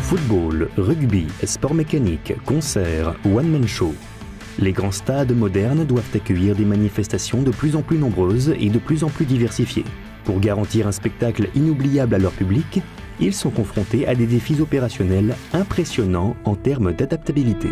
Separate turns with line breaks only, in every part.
Football, rugby, sport mécanique, concerts, one-man show. Les grands stades modernes doivent accueillir des manifestations de plus en plus nombreuses et de plus en plus diversifiées. Pour garantir un spectacle inoubliable à leur public, ils sont confrontés à des défis opérationnels impressionnants en termes d'adaptabilité.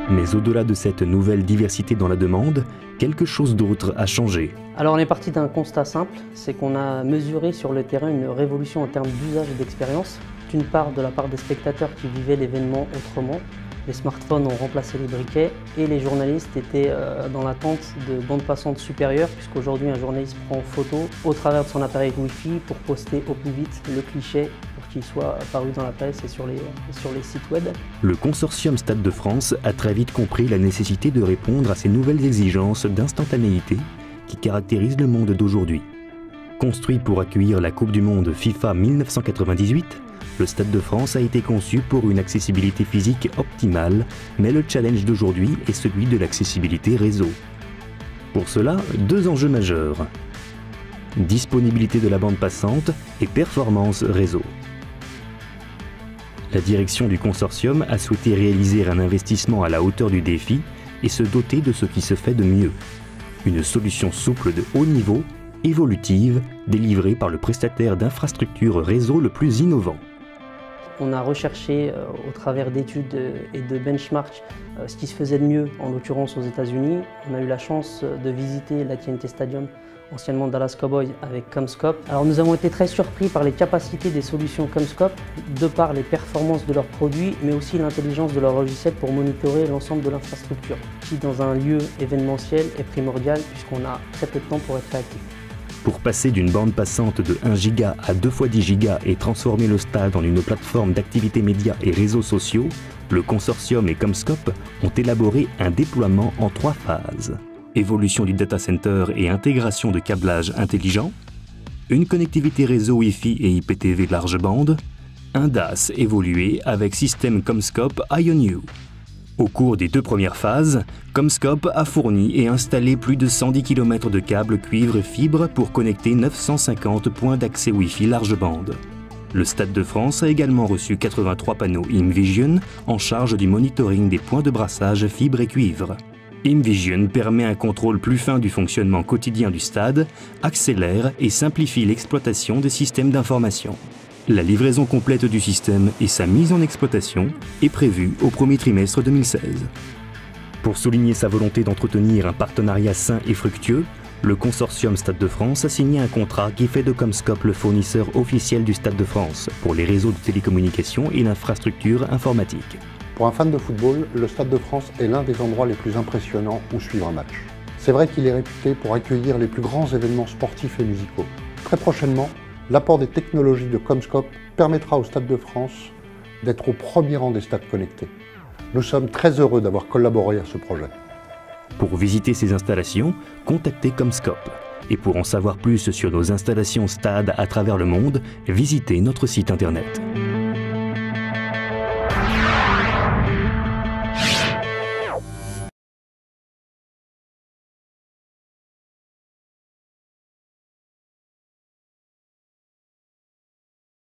Mais au-delà de cette nouvelle diversité dans la demande, quelque chose d'autre a changé.
Alors on est parti d'un constat simple, c'est qu'on a mesuré sur le terrain une révolution en termes d'usage et d'expérience. D'une part, de la part des spectateurs qui vivaient l'événement autrement, les smartphones ont remplacé les briquets et les journalistes étaient dans l'attente de bandes passantes supérieures, puisqu'aujourd'hui un journaliste prend photo au travers de son appareil Wi-Fi pour poster au plus vite le cliché pour qu'il soit apparu dans la presse et sur les sites web.
Le consortium Stade de France a très vite compris la nécessité de répondre à ces nouvelles exigences d'instantanéité qui caractérisent le monde d'aujourd'hui. Construit pour accueillir la Coupe du Monde FIFA 1998, le Stade de France a été conçu pour une accessibilité physique optimale, mais le challenge d'aujourd'hui est celui de l'accessibilité réseau. Pour cela, deux enjeux majeurs: disponibilité de la bande passante et performance réseau. La direction du consortium a souhaité réaliser un investissement à la hauteur du défi et se doter de ce qui se fait de mieux. Une solution souple de haut niveau, évolutive, délivrée par le prestataire d'infrastructures réseau le plus innovant.
On a recherché au travers d'études et de benchmarks ce qui se faisait de mieux, en l'occurrence aux États-Unis. On a eu la chance de visiter l'AT&T Stadium, anciennement Dallas Cowboys, avec CommScope. Alors nous avons été très surpris par les capacités des solutions CommScope, de par les performances de leurs produits, mais aussi l'intelligence de leur logiciel pour monitorer l'ensemble de l'infrastructure, qui dans un lieu événementiel est primordial puisqu'on a très peu de temps pour être réactif.
Pour passer d'une bande passante de 1 giga à 2 x 10 gigas et transformer le stade en une plateforme d'activités médias et réseaux sociaux, le consortium et CommScope ont élaboré un déploiement en 3 phases. Évolution du data center et intégration de câblage intelligent, une connectivité réseau Wi-Fi et IPTV large bande, un DAS évolué avec système CommScope IONU. Au cours des 2 premières phases, CommScope a fourni et installé plus de 110 km de câbles cuivre et fibre pour connecter 950 points d'accès Wi-Fi large bande. Le Stade de France a également reçu 83 panneaux IMVision en charge du monitoring des points de brassage fibre et cuivre. IMVision permet un contrôle plus fin du fonctionnement quotidien du stade, accélère et simplifie l'exploitation des systèmes d'information. La livraison complète du système et sa mise en exploitation est prévue au premier trimestre 2016. Pour souligner sa volonté d'entretenir un partenariat sain et fructueux, le consortium Stade de France a signé un contrat qui fait de CommScope le fournisseur officiel du Stade de France pour les réseaux de télécommunications et l'infrastructure informatique.
Pour un fan de football, le Stade de France est l'un des endroits les plus impressionnants où suivre un match. C'est vrai qu'il est réputé pour accueillir les plus grands événements sportifs et musicaux. Très prochainement, l'apport des technologies de CommScope permettra au Stade de France d'être au premier rang des stades connectés. Nous sommes très heureux d'avoir collaboré à ce projet.
Pour visiter ces installations, contactez CommScope. Et pour en savoir plus sur nos installations stades à travers le monde, visitez notre site internet.